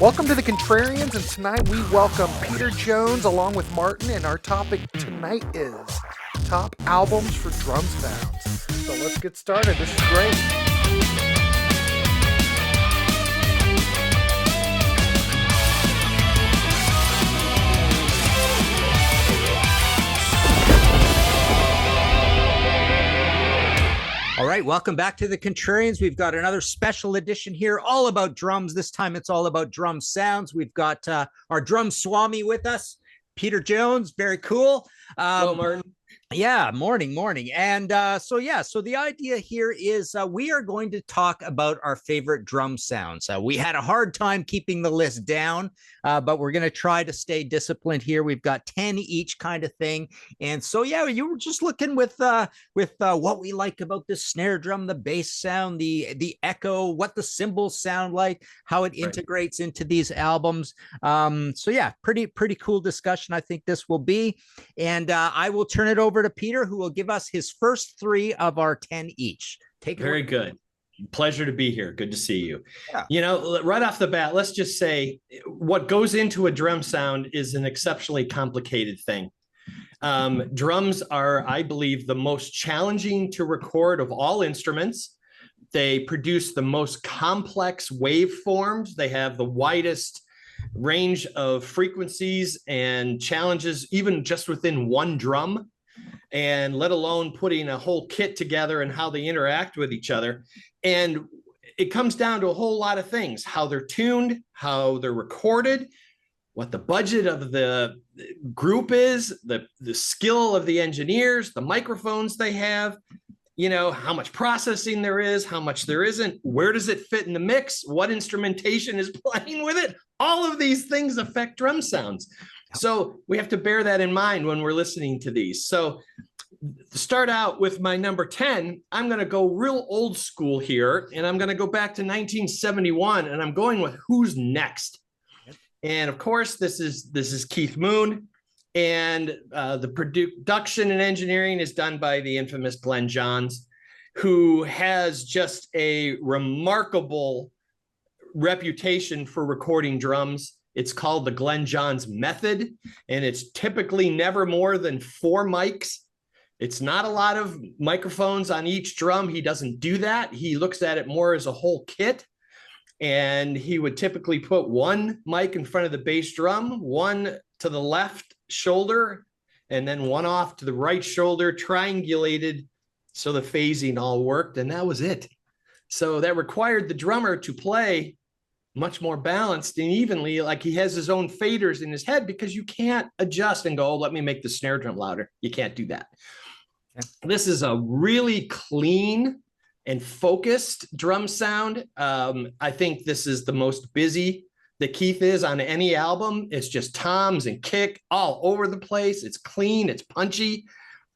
Welcome to the Contrarians, and tonight we welcome Peter Jones along with Martin, and our topic tonight is top albums for drum sounds. So let's get started. This is great. All right, welcome back to the Contrarians. We've got another special edition here, all about drums. This time it's all about drum sounds. We've got our drum swami with us, Peter Jones. Very cool. Hello, Martin. Yeah, morning. And so the idea here is we are going to talk about our favorite drum sounds. We had a hard time keeping the list down, but we're going to try to stay disciplined here. We've got 10 each kind of thing. And so, yeah, you were just looking with what we like about the snare drum, the bass sound, the echo, what the cymbals sound like, how it integrates into these albums. So, yeah, pretty cool discussion I think this will be. And I will turn it over to Peter, who will give us his first three of our 10 each. Take it Very away. good. Pleasure to be here. Good to see you. Yeah. You know, right off the bat, let's just say what goes into a drum sound is an exceptionally complicated thing. Drums are, I believe, the most challenging to record of all instruments. They produce the most complex waveforms. They have the widest range of frequencies and challenges, even just within one drum, and let alone putting a whole kit together and how they interact with each other. And it comes down to a whole lot of things: how they're tuned, how they're recorded, what the budget of the group is, the skill of the engineers, the microphones they have, you know, how much processing there is, how much there isn't, where does it fit in the mix, what instrumentation is playing with it. All of these things affect drum sounds. So we have to bear that in mind when we're listening to these. So to start out with my number 10, I'm going to go real old school here, and I'm going to go back to 1971, and I'm going with Who's Next. And of course, this is Keith Moon, and the production and engineering is done by the infamous Glenn Johns, who has just a remarkable reputation for recording drums. It's called the Glenn Johns method, and it's typically never more than 4 mics. It's not a lot of microphones on each drum. He doesn't do that. He looks at it more as a whole kit, and he would typically put 1 mic in front of the bass drum, 1 to the left shoulder, and then 1 off to the right shoulder, triangulated so the phasing all worked, and that was it. So that required the drummer to play much more balanced and evenly, like he has his own faders in his head, because you can't adjust and go, oh, let me make the snare drum louder. You can't do that. Okay. This is a really clean and focused drum sound. I think this is the most busy that Keith is on any album. It's just toms and kick all over the place. It's clean, it's punchy,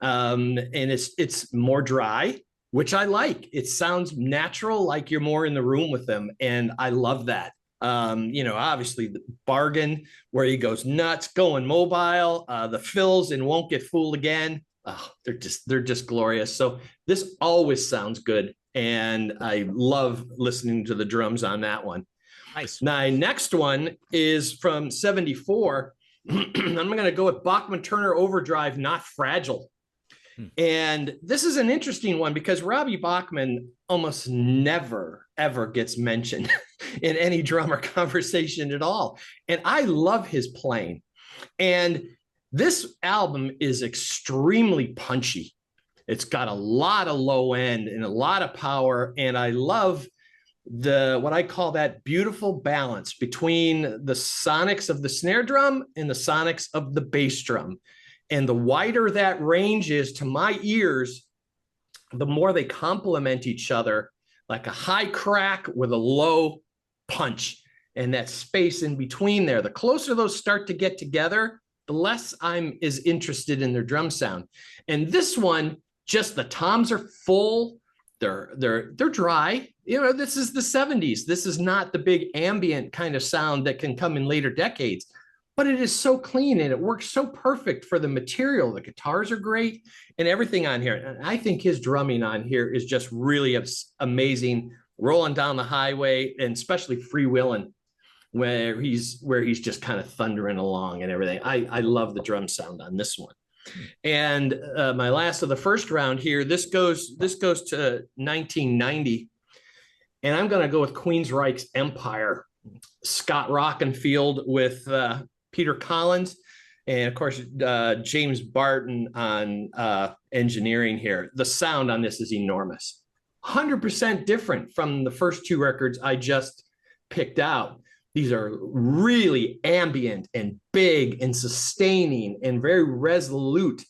and it's more dry, which I like. It sounds natural, like you're more in the room with them, and I love that. You know, obviously the bargain where he goes nuts, going mobile, the fills and Won't Get Fooled Again. Oh, they're just glorious. So this always sounds good, and I love listening to the drums on that one. Nice. My next one is from 74. I'm going to go with Bachman Turner Overdrive, Not Fragile. And this is an interesting one because Robbie Bachman almost never, ever gets mentioned in any drummer conversation at all. And I love his playing. And this album is extremely punchy. It's got a lot of low end and a lot of power. And I love what I call that beautiful balance between the sonics of the snare drum and the sonics of the bass drum. And the wider that range is to my ears, the more they complement each other, like a high crack with a low punch, and that space in between there. The closer those start to get together, the less I'm as interested in their drum sound. And this one, just the toms are full. They're dry. You know, this is the 70s. This is not the big ambient kind of sound that can come in later decades. But it is so clean and it works so perfect for the material. The guitars are great and everything on here. And I think his drumming on here is just really amazing. Rolling down the highway and especially freewheeling. where he's just kind of thundering along and everything. I love the drum sound on this one. And my last of the first round here, this goes to 1990, and I'm going to go with Queensryche's Empire, Scott Rockenfield with Peter Collins, and of course James Barton on engineering here. The sound on this is enormous, 100% different from the first two records I just picked out. These are really ambient and big and sustaining and very resolute.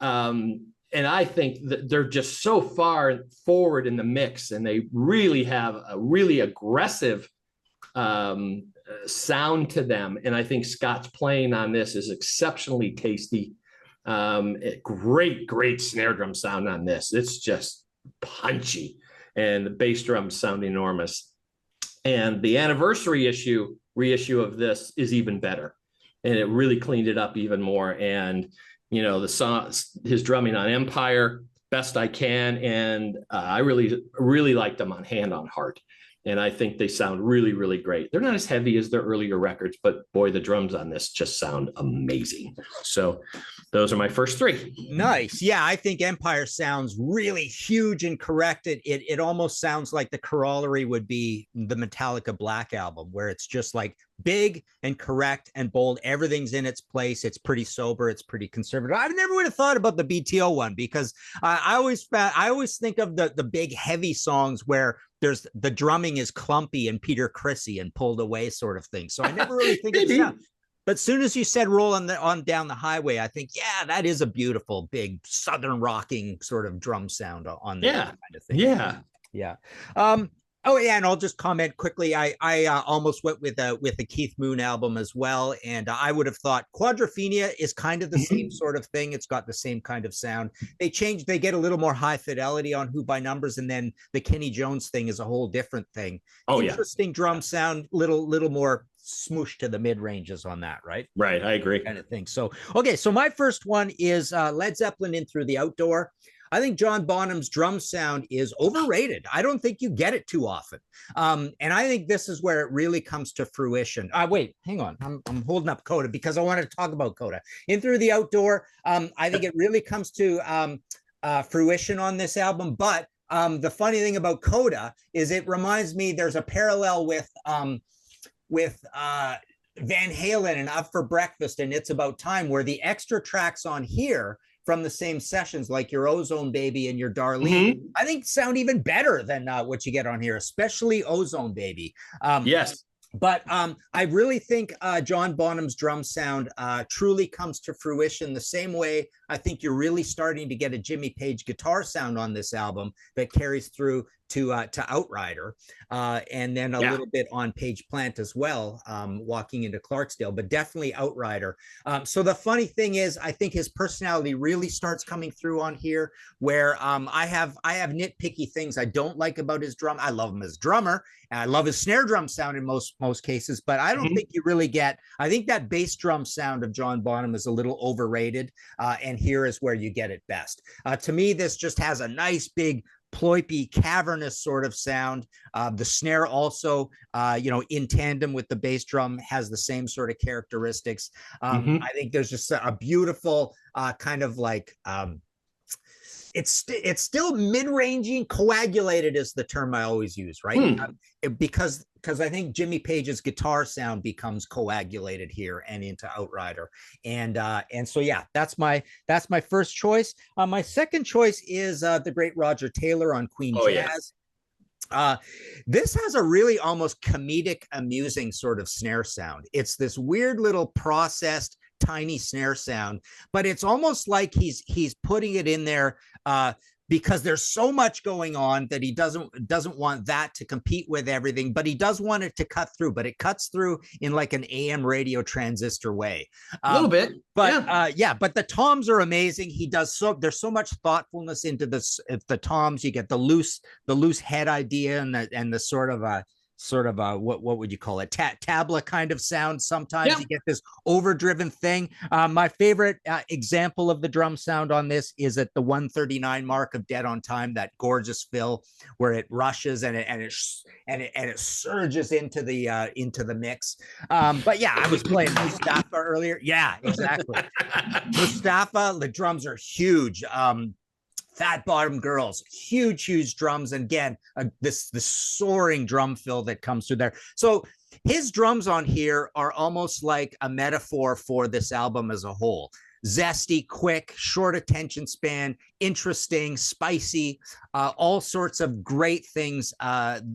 And I think that they're just so far forward in the mix, and they really have a really aggressive sound to them. And I think Scott's playing on this is exceptionally tasty. Great snare drum sound on this. It's just punchy, and the bass drums sound enormous. And the anniversary reissue of this is even better, and it really cleaned it up even more. And the song, his drumming on Empire, Best I Can, and I really liked them on Hand on Heart, and I think they sound really great. They're not as heavy as their earlier records, but boy, the drums on this just sound amazing. So those are my first three. Nice. Yeah, I think Empire sounds really huge and correct. It almost sounds like the corollary would be the Metallica Black Album, where it's just like big and correct and bold. Everything's in its place. It's pretty sober. It's pretty conservative. I never would have thought about the BTO one, because I always think of the big heavy songs where there's the drumming is clumpy and Peter Chrissy and pulled away sort of thing. So I never really think of the sound. But as soon as you said roll on down the highway, I think, yeah, that is a beautiful, big Southern rocking sort of drum sound on that kind of thing. Yeah. Oh yeah, and I'll just comment quickly. I almost went with the Keith Moon album as well, and I would have thought Quadrophenia is kind of the same sort of thing. It's got the same kind of sound. They get a little more high fidelity on Who by Numbers, and then the Kenny Jones thing is a whole different thing. Interesting drum sound, little more smoosh to the mid ranges on that, right? Right, I agree. Kind of thing. So okay, so my first one is Led Zeppelin In Through the Outdoor. I think John Bonham's drum sound is overrated. I don't think you get it too often. And I think this is where it really comes to fruition. Wait, hang on. I'm holding up Coda because I wanted to talk about Coda. In Through the Outdoor, I think it really comes to fruition on this album. But the funny thing about Coda is it reminds me there's a parallel with Van Halen and Up for Breakfast and It's About Time, where the extra tracks on here from the same sessions, like your Ozone Baby and your Darlene, I think sound even better than what you get on here, especially Ozone Baby. Yes. But I really think John Bonham's drum sound truly comes to fruition the same way I think you're really starting to get a Jimmy Page guitar sound on this album that carries through to Outrider, and then a little bit on Page Plant as well, walking into Clarksdale, but definitely Outrider. So the funny thing is, I think his personality really starts coming through on here, where I have nitpicky things I don't like about his drum. I love him as drummer, and I love his snare drum sound in most cases, but I don't think you really get. I think that bass drum sound of John Bonham is a little overrated, and here is where you get it best. To me, this just has a nice big ploipy, cavernous sort of sound. The snare also, in tandem with the bass drum, has the same sort of characteristics. I think there's just a beautiful kind of like, it's still mid-ranging. Coagulated is the term I always use, right? Because I think Jimmy Page's guitar sound becomes coagulated here and into Outrider, and so yeah, that's my first choice. My second choice is the great Roger Taylor on Queen Jazz. This has a really almost comedic, amusing sort of snare sound. It's this weird little processed tiny snare sound, but it's almost like he's putting it in there because there's so much going on that he doesn't want that to compete with everything, but he does want it to cut through, but it cuts through in like an AM radio transistor way. A little bit. But but the toms are amazing. There's so much thoughtfulness into this. The toms, you get the loose head idea and the sort of sort of what would you call it? Tabla kind of sound. Sometimes Yep. you get this overdriven thing. My favorite example of the drum sound on this is at the 139 mark of Dead on Time, that gorgeous fill where it rushes and it surges into the mix. But yeah, I was playing Mustafa earlier. Yeah, exactly. Mustafa, the drums are huge. Fat Bottom Girls, huge drums, and again, this soaring drum fill that comes through there. So his drums on here are almost like a metaphor for this album as a whole. Zesty, quick, short attention span, interesting, spicy, all sorts of great things,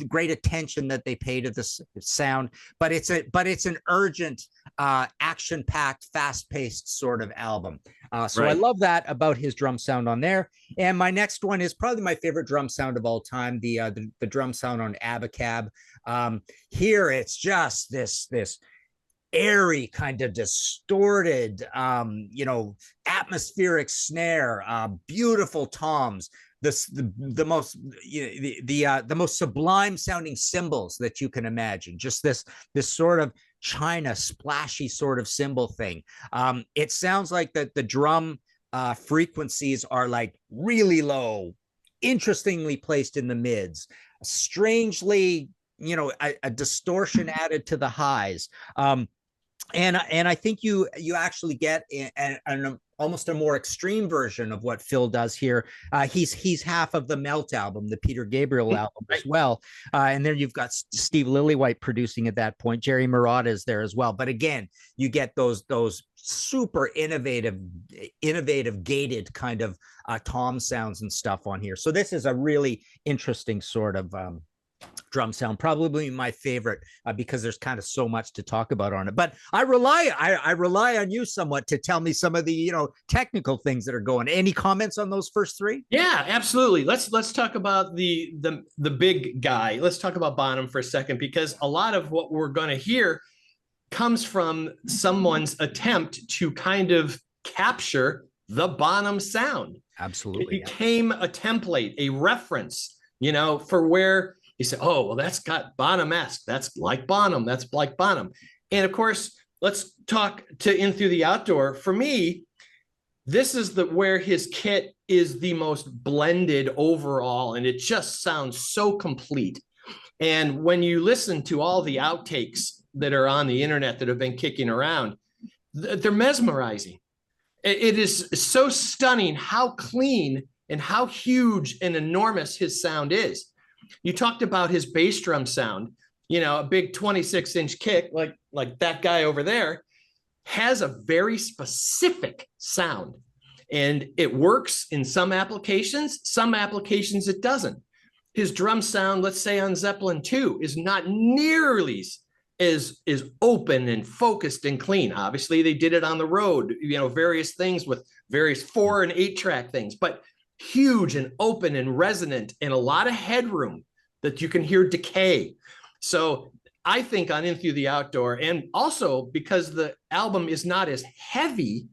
great attention that they pay to this sound. But it's an urgent, action-packed, fast-paced sort of album. So right. I love that about his drum sound on there. And my next one is probably my favorite drum sound of all time, the drum sound on Abacab. Here it's just this airy, kind of distorted, atmospheric snare, beautiful toms, the most sublime sounding cymbals that you can imagine. Just this sort of China splashy sort of cymbal thing. It sounds like that the drum frequencies are like really low, interestingly placed in the mids, strangely, a distortion added to the highs. And I think you actually get an almost a more extreme version of what Phil does here. He's half of the Melt album, the Peter Gabriel album as well. And then you've got Steve Lillywhite producing at that point. Jerry Marotta is there as well. But again, you get those super innovative gated kind of tom sounds and stuff on here. So this is a really interesting sort of drum sound, probably my favorite, because there's kind of so much to talk about on it. But I rely on you somewhat to tell me some of the technical things that are going. Any comments on those first three? Yeah, absolutely. Let's talk about the big guy. Let's talk about Bonham for a second, because a lot of what we're going to hear comes from someone's attempt to kind of capture the Bonham sound. Absolutely. It became a template, a reference, for where he said, oh, well, that's got Bonham-esque. That's like Bonham. That's like Bonham. And of course, let's talk to In Through the Outdoor. For me, this is where his kit is the most blended overall, and it just sounds so complete. And when you listen to all the outtakes that are on the internet that have been kicking around, they're mesmerizing. It is so stunning how clean and how huge and enormous his sound is. You talked about his bass drum sound, a big 26-inch kick like that guy over there has a very specific sound, and it works in some applications it doesn't. His drum sound, let's say on Zeppelin 2, is not nearly as open and focused and clean. Obviously they did it on the road, various things with various 4 and 8 track things, but huge and open and resonant and a lot of headroom that you can hear decay. So I think on In Through the Outdoor, and also because the album is not as heavy,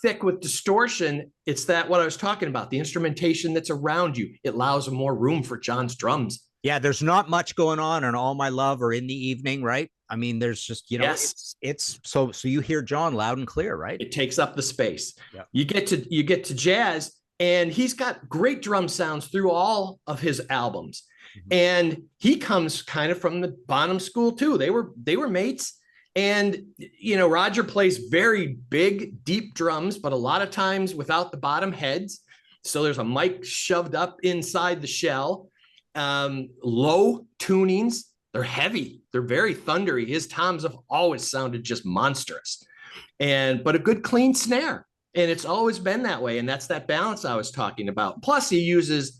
thick with distortion, it's that what I was talking about, the instrumentation that's around you. It allows more room for John's drums. Yeah, there's not much going on All My Love or In the Evening, right? I mean, there's just, yes. it's so you hear John loud and clear, right? It takes up the space. Yeah. You get to jazz, and he's got great drum sounds through all of his albums. Mm-hmm. And he comes kind of from the Bonham school too. They were mates. And, Roger plays very big, deep drums, but a lot of times without the bottom heads. So there's a mic shoved up inside the shell. Low tunings. They're heavy. They're very thundery. His toms have always sounded just monstrous. But a good clean snare. And it's always been that way. And that's that balance I was talking about. Plus, he uses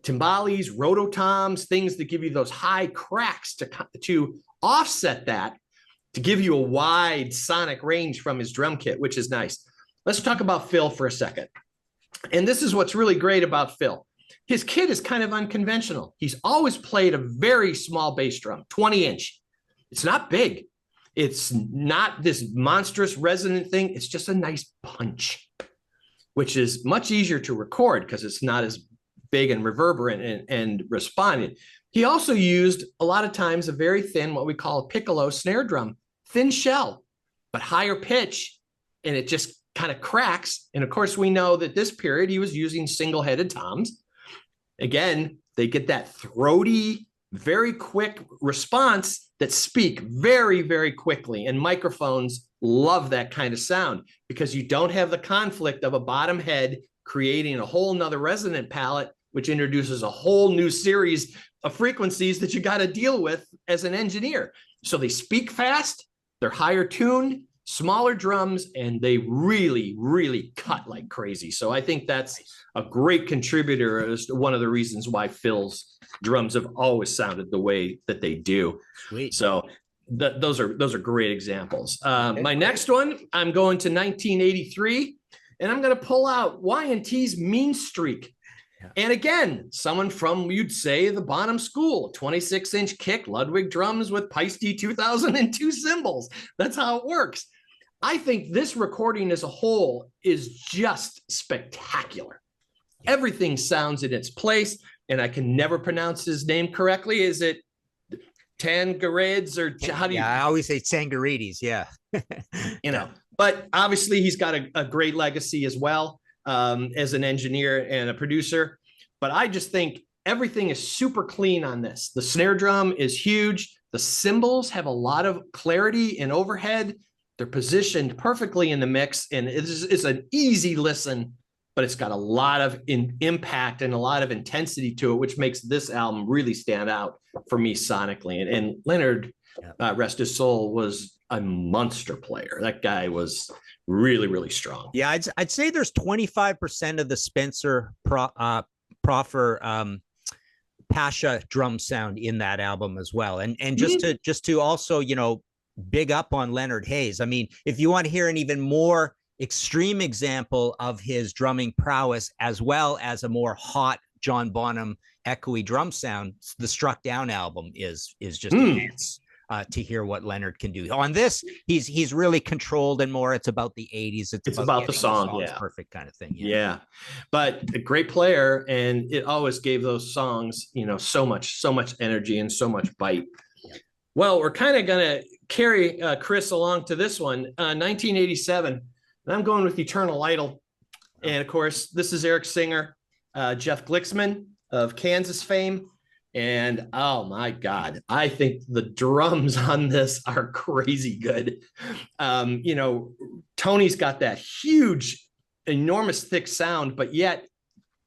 timbales, rototoms, things that give you those high cracks to offset that, to give you a wide sonic range from his drum kit, which is nice. Let's talk about Phil for a second. And this is what's really great about Phil. His kit is kind of unconventional. He's always played a very small bass drum, 20-inch. It's not big. It's not this monstrous resonant thing. It's just a nice punch, which is much easier to record because it's not as big and reverberant and responding. He also used a lot of times a very thin, what we call a piccolo snare drum, thin shell, but higher pitch, and it just kind of cracks. And of course, we know that this period he was using single-headed toms. Again, they get that throaty, very quick response that speak very, very quickly. And microphones love that kind of sound because you don't have the conflict of a bottom head creating a whole nother resonant palette, which introduces a whole new series of frequencies that you got to deal with as an engineer. So they speak fast, they're higher tuned, smaller drums, and they really, really cut like crazy. So I think that's a great contributor as to one of the reasons why Phil's drums have always sounded the way that they do. Sweet. So those are great examples. My next one, I'm going to 1983, and I'm going to pull out Y&T's Mean Streak. And again, someone from, you'd say, the Bonham School, 26-inch kick, Ludwig drums with Paiste 2002 cymbals. That's how it works. I think this recording as a whole is just spectacular. Everything sounds in its place, and I can never pronounce his name correctly. Is it Tangarides or how do you? Yeah, I always say Tangarides. Yeah, But obviously he's got a great legacy as well as an engineer and a producer. But I just think everything is super clean on this. The snare drum is huge. The cymbals have a lot of clarity and overhead. They're positioned perfectly in the mix, and it's an easy listen, but it's got a lot of impact and a lot of intensity to it, which makes this album really stand out for me sonically. And Leonard, rest his soul, was a monster player. That guy was really, really strong. Yeah, I'd say there's 25% of the Spencer Proffer Pasha drum sound in that album as well. And just to also, big up on Leonard Hayes. I mean, if you want to hear an even more extreme example of his drumming prowess, as well as a more hot John Bonham echoey drum sound, the Struck Down album is just immense to hear what Leonard can do. On this, he's really controlled and more. It's about the 80s. It's about the song. Yeah, perfect kind of thing. Yeah, but a great player, and it always gave those songs, so much energy and so much bite. Well, we're kind of going to carry Chris along to this one, 1987. And I'm going with Eternal Idol. And of course, this is Eric Singer, Jeff Glicksman of Kansas fame. And oh my God, I think the drums on this are crazy good. Tony's got that huge, enormous, thick sound, but yet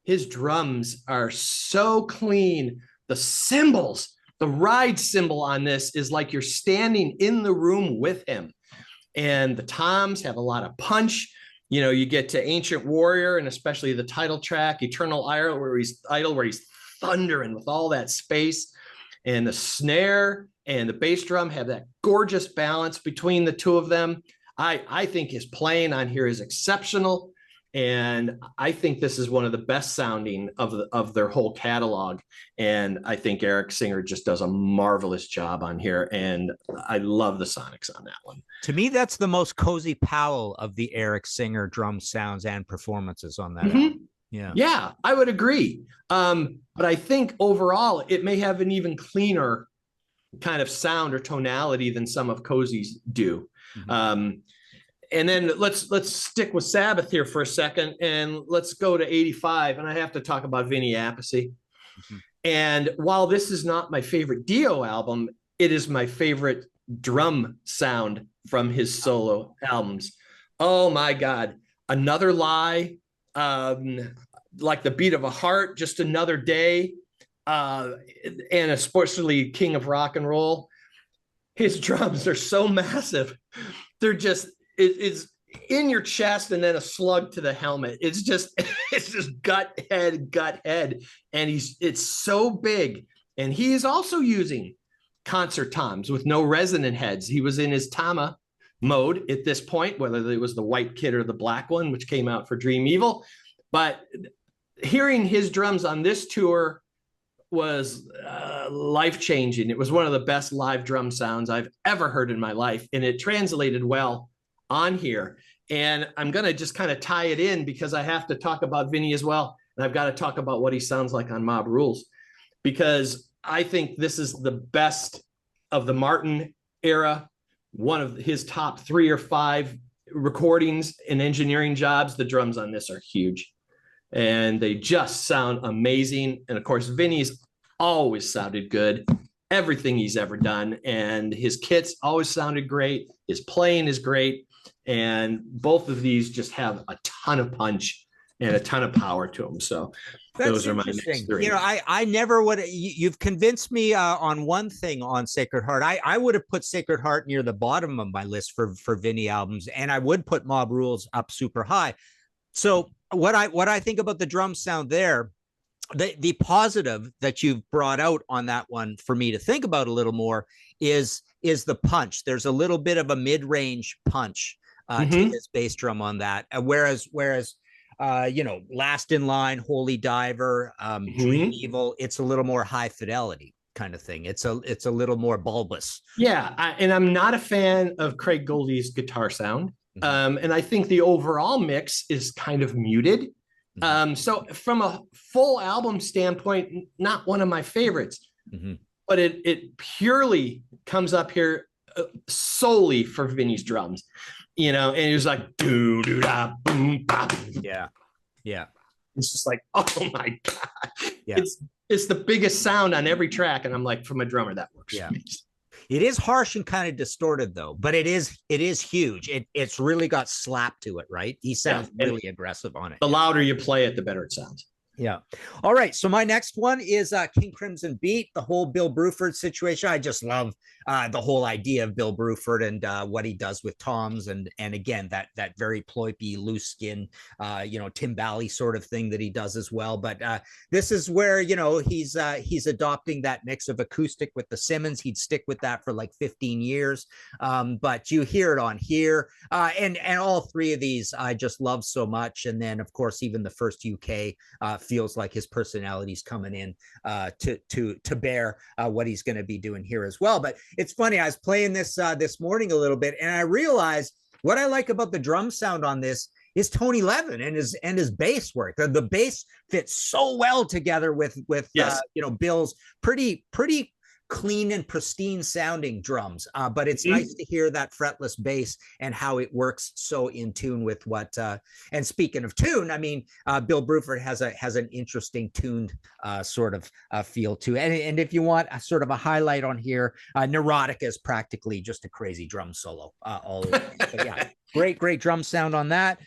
his drums are so clean. The cymbals, the ride cymbal on this is like you're standing in the room with him. And the toms have a lot of punch. You get to Ancient Warrior, and especially the title track, Eternal Idol, where he's thundering with all that space. And the snare and the bass drum have that gorgeous balance between the two of them. I think his playing on here is exceptional. And I think this is one of the best sounding of their whole catalog. And I think Eric Singer just does a marvelous job on here. And I love the sonics on that one. To me, that's the most Cozy Powell of the Eric Singer drum sounds and performances on that album. Yeah, I would agree. But I think overall, it may have an even cleaner kind of sound or tonality than some of Cozy's do. And then let's stick with Sabbath here for a second, and let's go to 85. And I have to talk about Vinny Appice. And while this is not my favorite Dio album, it is my favorite drum sound from his solo albums. Oh my God. Another Lie, Like the Beat of a Heart, Just Another Day, and especially King of Rock and Roll. His drums are so massive. They're just, it's in your chest and then a slug to the helmet. It's just gut head. And it's so big. And he is also using concert toms with no resonant heads. He was in his Tama mode at this point, whether it was the white kit or the black one, which came out for Dream Evil. But hearing his drums on this tour was life-changing. It was one of the best live drum sounds I've ever heard in my life. And it translated well on here. And I'm going to just kind of tie it in because I have to talk about Vinny as well. And I've got to talk about what he sounds like on Mob Rules, because I think this is the best of the Martin era. One of his top 3 or 5 recordings and engineering jobs. The drums on this are huge, and they just sound amazing. And of course, Vinny's always sounded good, everything he's ever done, and his kits always sounded great. His playing is great, and both of these just have a ton of punch and a ton of power to them. So those are my next 3. You know, I never would. You've convinced me on one thing on Sacred Heart. I would have put Sacred Heart near the bottom of my list for Vinny albums, and I would put Mob Rules up super high. So what I think about the drum sound there, the positive that you've brought out on that one for me to think about a little more is the punch. There's a little bit of a mid-range punch to this bass drum on that, whereas you know, Last in Line, Holy Diver, Dream Evil, it's a little more high fidelity kind of thing. It's a little more bulbous. Yeah, and I'm not a fan of Craig Goldie's guitar sound. And I think the overall mix is kind of muted. So from a full album standpoint, not one of my favorites, but it purely comes up here solely for Vinny's drums, you know, and it was like, doo doo da boom bop. Yeah. It's just like, oh my God. Yeah. It's the biggest sound on every track. And I'm like, from a drummer, that works. Yeah. It is harsh and kind of distorted though, but it is huge. It's really got slap to it, right? He sounds really aggressive on it. The louder you play it, the better it sounds. Yeah. All right. So my next one is King Crimson Beat, the whole Bill Bruford situation. I just love the whole idea of Bill Bruford and what he does with toms, and again that very ploipy, loose skin, you know, timbali sort of thing that he does as well. But this is where, you know, he's adopting that mix of acoustic with the Simmons. He'd stick with that for like 15 years, but you hear it on here, and all 3 of these I just love so much. And then of course even the first UK feels like his personality's coming in to bear what he's going to be doing here as well. But it's funny, I was playing this this morning a little bit, and I realized what I like about the drum sound on this is Tony Levin and his bass work. The bass fits so well together with yes. You know, Bill's pretty clean and pristine sounding drums, but it's nice to hear that fretless bass and how it works so in tune with what and speaking of tune, I mean, Bill Bruford has an interesting tuned sort of feel to it. And if you want a sort of a highlight on here, Neurotica is practically just a crazy drum solo all over. But yeah, great drum sound on that.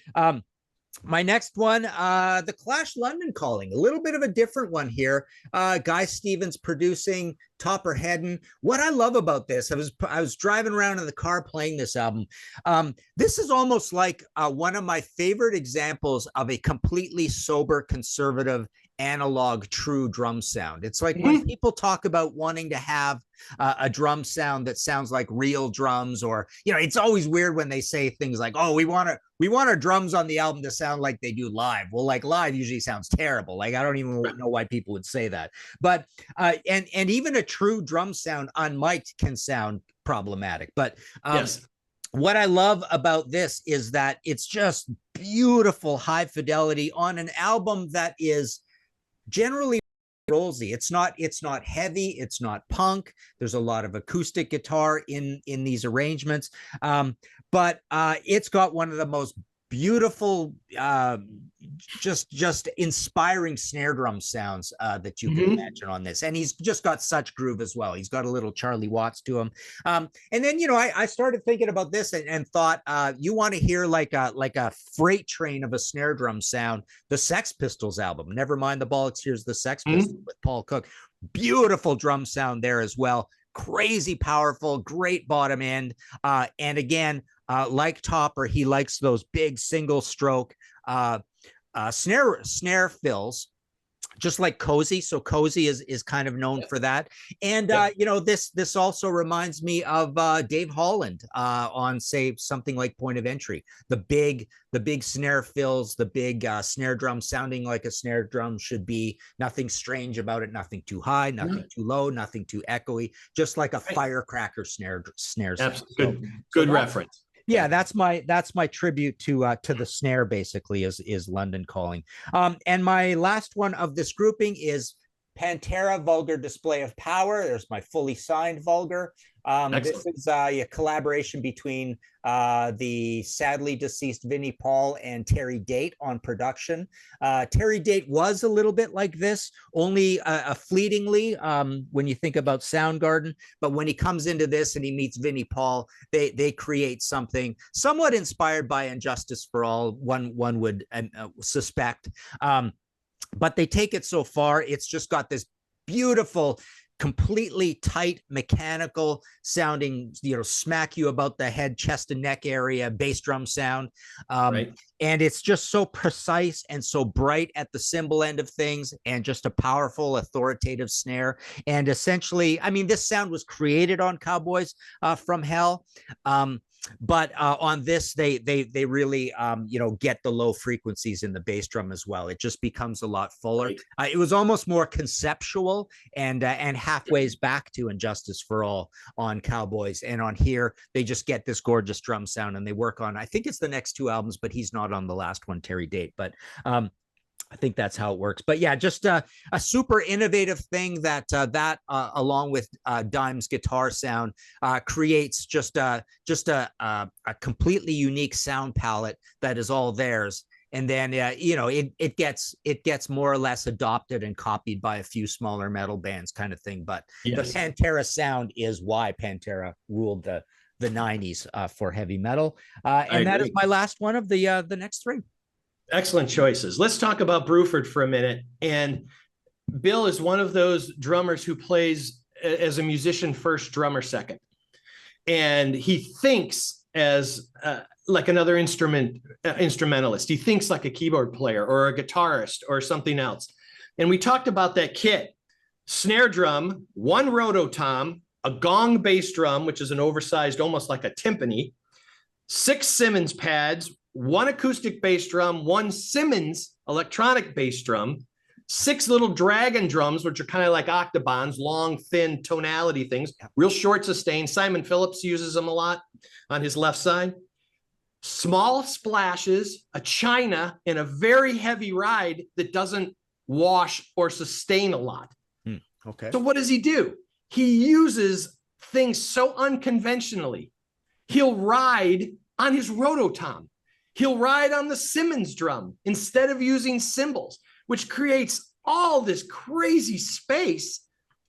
My next one, the Clash London Calling, a little bit of a different one here. Guy Stevens producing, Topper Hedden. What I love about this, I was driving around in the car playing this album. This is almost like one of my favorite examples of a completely sober, conservative, analog, true drum sound. It's like when people talk about wanting to have a drum sound that sounds like real drums, or, you know, it's always weird when they say things like, oh, we want our drums on the album to sound like they do live. Well, like live usually sounds terrible. Like, I don't even know why people would say that. But and even a true drum sound unmiked can sound problematic. But yes. What I love about this is that it's just beautiful high fidelity on an album that is generally rollsy. It's not heavy, it's not punk. There's a lot of acoustic guitar in these arrangements, but it's got one of the most beautiful, just inspiring snare drum sounds that you can imagine on this. And he's just got such groove as well. He's got a little Charlie Watts to him. And then, you know, I started thinking about this and thought, you want to hear like a freight train of a snare drum sound, the Sex Pistols album, Never Mind the Bollocks, Here's the Sex Pistols with Paul Cook. Beautiful drum sound there as well. Crazy powerful, great bottom end. And again, like Topper, he likes those big single stroke snare fills, just like Cozy. So Cozy is kind of known for that. And you know, this also reminds me of Dave Holland on, say, something like Point of Entry. The big snare fills, the big snare drum sounding like a snare drum should be. Nothing strange about it, nothing too high, nothing too low, nothing too echoey, just like a firecracker snare sound. Good reference. Yeah, that's my tribute to the snare, basically, is London Calling. And my last one of this grouping is Pantera, Vulgar Display of Power. There's my fully signed Vulgar. This is a collaboration between the sadly deceased Vinnie Paul and Terry Date on production. Terry Date was a little bit like this, only fleetingly when you think about Soundgarden. But when he comes into this and he meets Vinnie Paul, they create something somewhat inspired by Injustice for All, one would suspect. But they take it so far, it's just got this beautiful, completely tight, mechanical sounding, smack you about the head, chest and neck area, bass drum sound. Right. And it's just so precise and so bright at the cymbal end of things, and just a powerful, authoritative snare. And essentially, I mean, this sound was created on Cowboys from Hell. But on this, they really get the low frequencies in the bass drum as well. It just becomes a lot fuller. Right. It was almost more conceptual and halfway back to Injustice for All on Cowboys, and on here they just get this gorgeous drum sound, and they work on, I think it's the next two albums, but he's not on the last one, Terry Date. But I think that's how it works. But yeah, just a super innovative thing that along with Dime's guitar sound creates just a completely unique sound palette that is all theirs. And then it gets more or less adopted and copied by a few smaller metal bands, kind of thing. But yes, the Pantera sound is why Pantera ruled the 90s for heavy metal. And that is my last one of the next three. Excellent choices. Let's talk about Bruford for a minute. And Bill is one of those drummers who plays as a musician first, drummer second. And he thinks as like another instrumentalist. He thinks like a keyboard player or a guitarist or something else. And we talked about that kit: snare drum, one rototom, a gong bass drum, which is an oversized, almost like a timpani, 6 Simmons pads, 1 acoustic bass drum, 1 Simmons electronic bass drum, 6 little Dragon drums, which are kind of like octobans, long, thin tonality things, real short sustain. Simon Phillips uses them a lot on his left side. Small splashes, a china, and a very heavy ride that doesn't wash or sustain a lot. Okay. So what does he do? He uses things so unconventionally. He'll ride on his rototom. He'll ride on the Simmons drum instead of using cymbals, which creates all this crazy space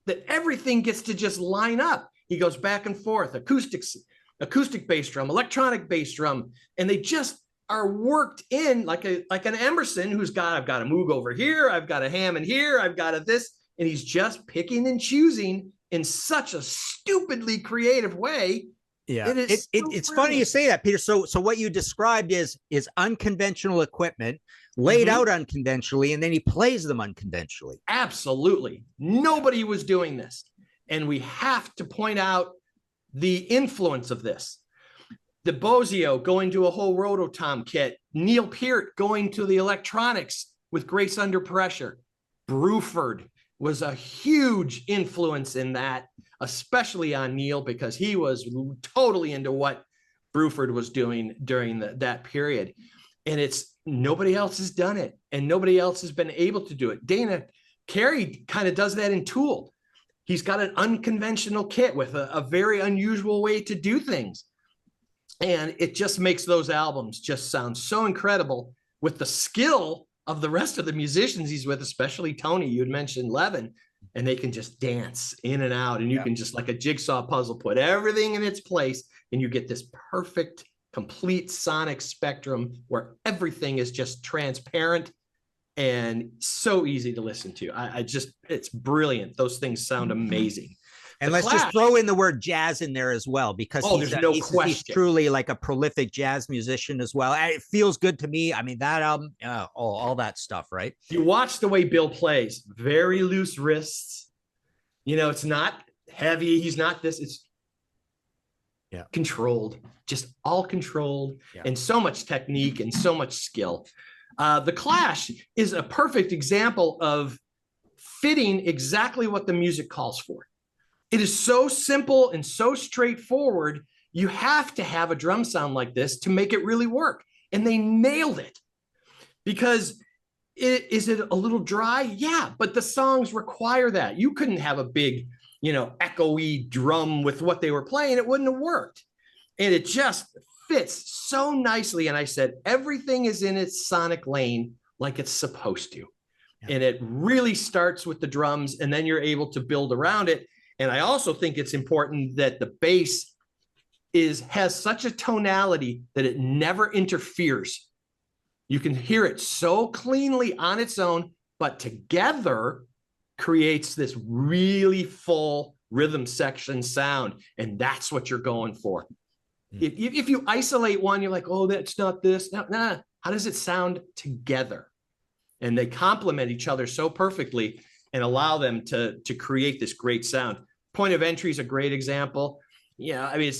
that everything gets to just line up. He goes back and forth, acoustic bass drum, electronic bass drum, and they just are worked in like an Emerson who's got, I've got a Moog over here, I've got a Hammond here, I've got a this, and he's just picking and choosing in such a stupidly creative way. Yeah, it's funny you say that, Peter. So what you described is unconventional equipment laid out unconventionally, and then he plays them unconventionally. Absolutely. Nobody was doing this. And we have to point out the influence of this. The Bozio going to a whole rototom kit, Neil Peart going to the electronics with Grace Under Pressure. Bruford was a huge influence in that, especially on Neil, because he was totally into what Bruford was doing during that period. And it's nobody else has done it, and nobody else has been able to do it. Dana Carey kind of does that in Tool. He's got an unconventional kit with a very unusual way to do things. And it just makes those albums just sound so incredible with the skill of the rest of the musicians he's with, especially Tony. You had mentioned Levin, and they can just dance in and out, and you can just, like a jigsaw puzzle, put everything in its place, and you get this perfect, complete sonic spectrum where everything is just transparent and so easy to listen to. It's brilliant. Those things sound amazing. And let's just throw in the word jazz in there as well, because he's truly like a prolific jazz musician as well. And it feels good to me. I mean, that album, all that stuff, right? You watch the way Bill plays, very loose wrists. It's not heavy. He's not this. It's controlled, just all controlled, and so much technique and so much skill. The Clash is a perfect example of fitting exactly what the music calls for. It is so simple and so straightforward. You have to have a drum sound like this to make it really work. And they nailed it, because Is it a little dry? Yeah, but the songs require that. You couldn't have a big, echoey drum with what they were playing. It wouldn't have worked. And it just fits so nicely. And I said, everything is in its sonic lane like it's supposed to. Yeah. And it really starts with the drums, and then you're able to build around it. And I also think it's important that the bass has such a tonality that it never interferes. You can hear it so cleanly on its own, but together creates this really full rhythm section sound. And that's what you're going for. If you isolate one, you're like, oh, that's not this. No. How does it sound together? And they complement each other so perfectly and allow them to create this great sound. Point of Entry is a great example. Yeah, I mean,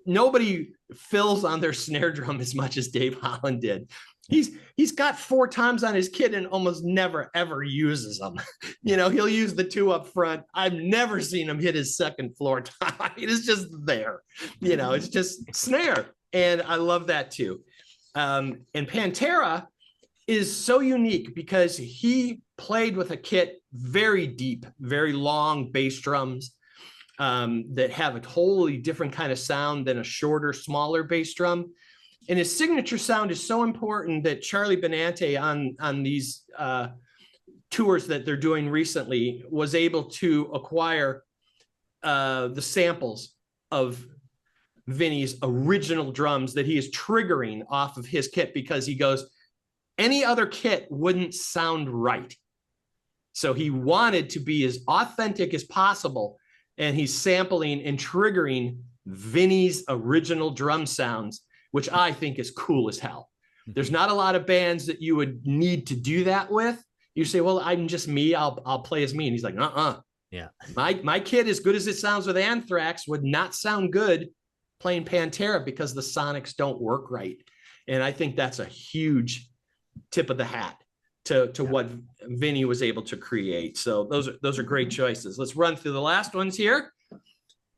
nobody fills on their snare drum as much as Dave Holland did. He's got 4 toms on his kit and almost never ever uses them. He'll use the 2 up front. I've never seen him hit his second floor tom. It's just there. It's just snare, and I love that too. And Pantera is so unique because he played with a kit very deep, very long bass drums that have a totally different kind of sound than a shorter, smaller bass drum. And his signature sound is so important that Charlie Benante on these tours that they're doing recently was able to acquire the samples of Vinny's original drums that he is triggering off of his kit, because he goes, any other kit wouldn't sound right. So he wanted to be as authentic as possible, and he's sampling and triggering Vinny's original drum sounds, which I think is cool as hell. There's not a lot of bands that you would need to do that with. You say, well, I'm just me. I'll play as me. And he's like, yeah. My kid, as good as it sounds with Anthrax, would not sound good playing Pantera because the sonics don't work right. And I think that's a huge tip of the hat to what Vinny was able to create. So those are great choices. Let's run through the last ones here.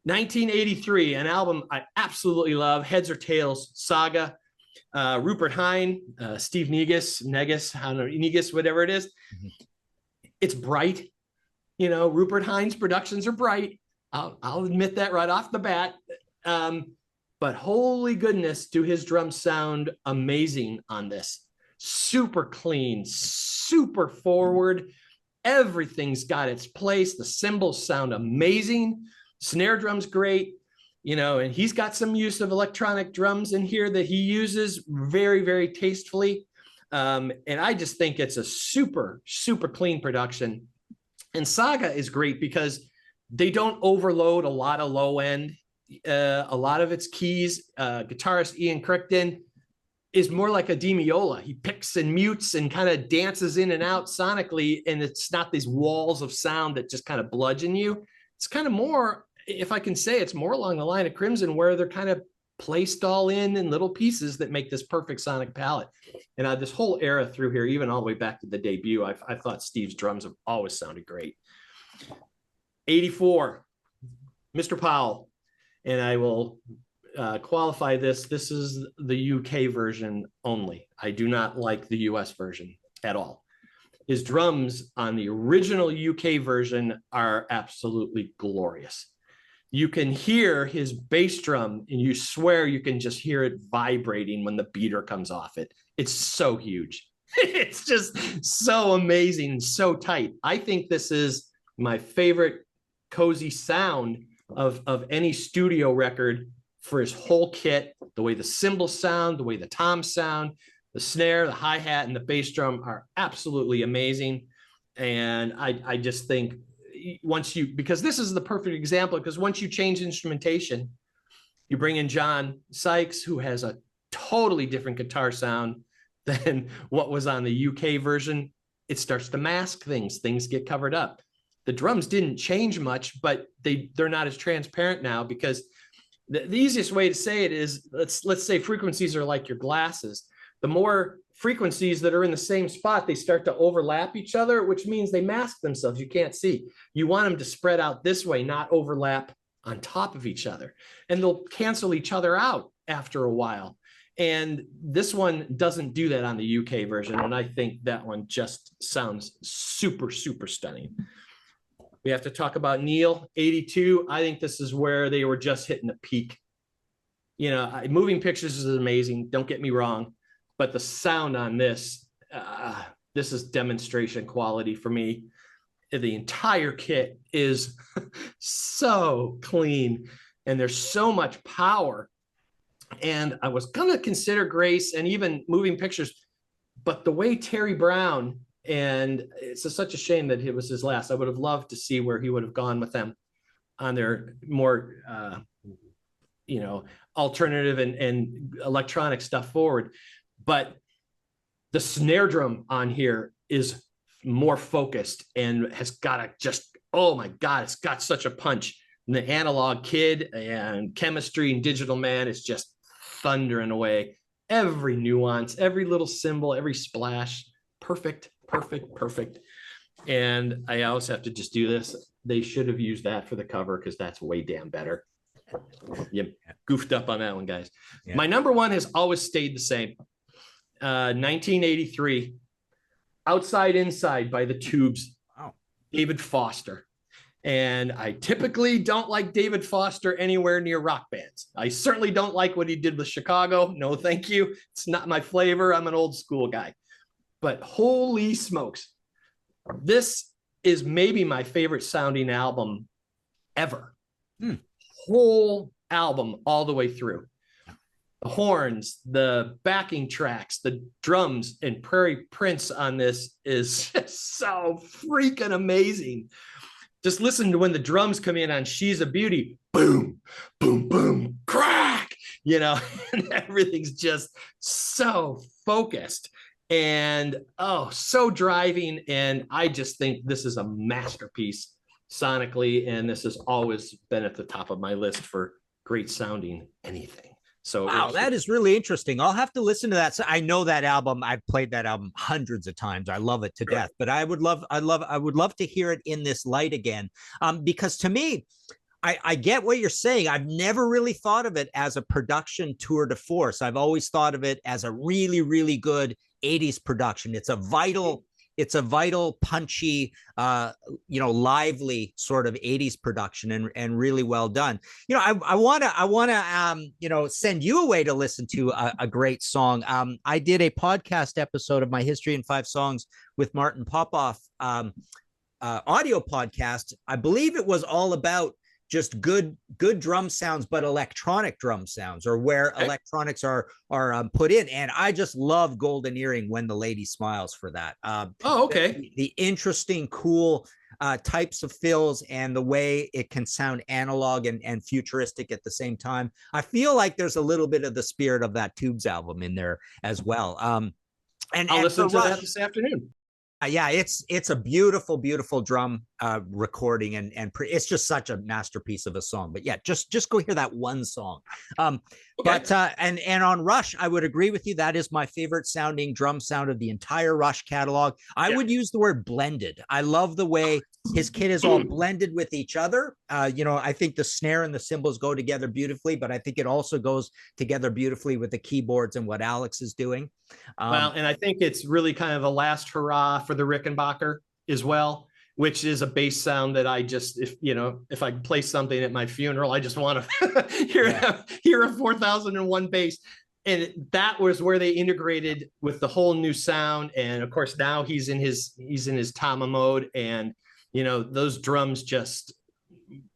1983, an album I absolutely love, Heads or Tails Saga. Rupert Hine, Steve Negus, I don't know, Negus, whatever it is. Mm-hmm. It's bright. Rupert Hine's productions are bright. I'll admit that right off the bat. But holy goodness, do his drums sound amazing on this. Super clean, super forward. Everything's got its place. The cymbals sound amazing. Snare drum's great, and he's got some use of electronic drums in here that he uses very, very tastefully. And I just think it's a super, super clean production. And Saga is great because they don't overload a lot of low end. A lot of its keys, guitarist Ian Crichton is more like a Demiola. He picks and mutes and kind of dances in and out sonically, and it's not these walls of sound that just kind of bludgeon you. It's kind of more, if I can say, it's more along the line of Crimson, where they're kind of placed all in little pieces that make this perfect sonic palette. And this whole era through here, even all the way back to the debut, I thought Steve's drums have always sounded great. 84, Mr. Powell. And I will qualify this. This is the UK version only. I do not like the US version at all. His drums on the original UK version are absolutely glorious. You can hear his bass drum, and you swear you can just hear it vibrating when the beater comes off it. It's so huge. It's just so amazing and so tight. I think this is my favorite cozy sound of any studio record for his whole kit. The way the cymbals sound, the way the toms sound, the snare, the hi-hat, and the bass drum are absolutely amazing. And I just think because this is the perfect example, because once you change instrumentation, you bring in John Sykes, who has a totally different guitar sound than what was on the UK version. It starts to mask things get covered up. The drums didn't change much, but they're not as transparent now, because the easiest way to say it is, let's say frequencies are like your glasses. The more frequencies that are in the same spot, they start to overlap each other, which means they mask themselves. You can't see. You want them to spread out this way, not overlap on top of each other. And they'll cancel each other out after a while. And this one doesn't do that on the UK version. And I think that one just sounds super, super stunning. We have to talk about Neil, 82. I think this is where they were just hitting the peak. You know, moving pictures is amazing. Don't get me wrong. But the sound on this, this is demonstration quality for me. The entire kit is so clean and there's so much power. And I was going to consider Grace and even moving pictures, but the way Terry Brown, and it's such a shame that it was his last. I would have loved to see where he would have gone with them on their more, you know, alternative and electronic stuff forward. But the snare drum on here is more focused and has got a just, oh my God, it's got such a punch. And the Analog Kid and Chemistry and Digital Man is just thundering away. Every nuance, every little symbol, every splash, perfect, perfect, perfect. And I always have to just do this. They should have used that for the cover because that's way damn better. You goofed up on that one, guys. Yeah. My number one has always stayed the same. 1983, Outside Inside by the Tubes. Wow. David Foster. And I typically don't like David Foster anywhere near rock bands. I certainly don't like what he did with Chicago. No, thank you. It's not my flavor. I'm an old school guy. But holy smokes, this is maybe my favorite sounding album ever. Whole album all the way through. The horns, the backing tracks, the drums, and Prairie Prince on this is just so freaking amazing. Just listen to when the drums come in on She's a Beauty, boom, boom, boom, crack, you know, and everything's just so focused and, oh, so driving. And I just think this is a masterpiece sonically. And this has always been at the top of my list for great sounding anything. So wow, that is really interesting. I'll have to listen to that. So I know that album. I've played that album hundreds of times. I love it to death. But I would love to hear it in this light again. Because to me, I get what you're saying. I've never really thought of it as a production tour de force. I've always thought of it as a really, really good 80s production. It's a vital, punchy, you know, lively sort of 80s production and really well done. You know, I want to, you know, send you away to listen to a great song. I did a podcast episode of my History in 5 Songs with Martin Popoff, audio podcast. I believe it was all about just good drum sounds, but electronic drum sounds, or where electronics are put in. And I just love Golden Earring, When the Lady Smiles, for that. Oh, okay. The interesting, cool types of fills and the way it can sound analog and futuristic at the same time. I feel like there's a little bit of the spirit of that Tubes album in there as well. And I'll listen to that this afternoon. Yeah, it's a beautiful, beautiful drum recording, and it's just such a masterpiece of a song. But yeah, just go hear that one song. Okay. But and on Rush, I would agree with you. That is my favorite sounding drum sound of the entire Rush catalog. I would use the word blended. I love the way his kit is all blended with each other. You know, I think the snare and the cymbals go together beautifully, but I think it also goes together beautifully with the keyboards and what Alex is doing. Well, and I think it's really kind of a last hurrah for the Rickenbacker as well, which is a bass sound that I just, if I play something at my funeral, I just want to hear a 4001 bass. And that was where they integrated with the whole new sound. And of course, now he's in his Tama mode, and those drums just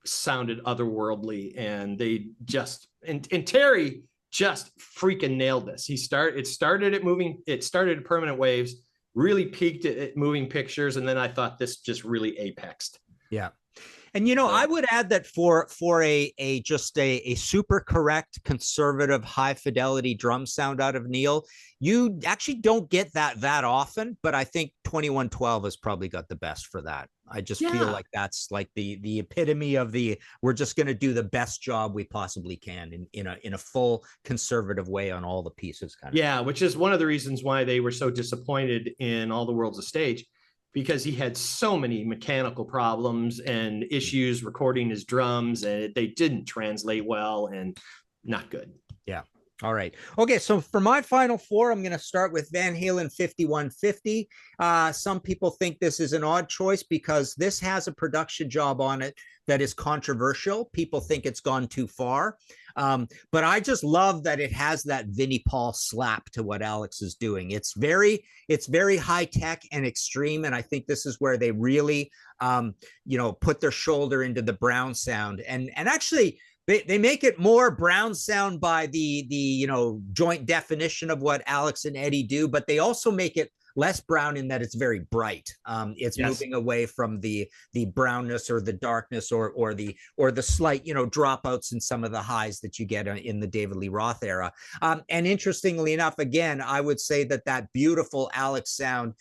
sounded otherworldly, and they just and Terry just freaking nailed this. It started at Permanent Waves, really peaked at Moving Pictures, and then I thought this just really apexed. Yeah. And I would add that for a super correct, conservative, high fidelity drum sound out of Neil, you actually don't get that often. But I think 2112 has probably got the best for that. I just feel like that's like the epitome of we're just going to do the best job we possibly can in a full conservative way on all the pieces. Yeah, which is one of the reasons why they were so disappointed in All the World's a Stage, because he had so many mechanical problems and issues recording his drums, and they didn't translate well, and not good. Yeah. All right. Okay. So for my final four, I'm going to start with Van Halen 5150. Some people think this is an odd choice because this has a production job on it that is controversial. People think it's gone too far. But I just love that it has that Vinnie Paul slap to what Alex is doing. It's very high tech and extreme. And I think this is where they really, put their shoulder into the Brown sound. And actually, they make it more Brown sound by the joint definition of what Alex and Eddie do, but they also make it less brown in that it's very bright. It's moving away from the brownness or the darkness or the slight dropouts in some of the highs that you get in the David Lee Roth era. And interestingly enough, again, I would say that beautiful Alex sound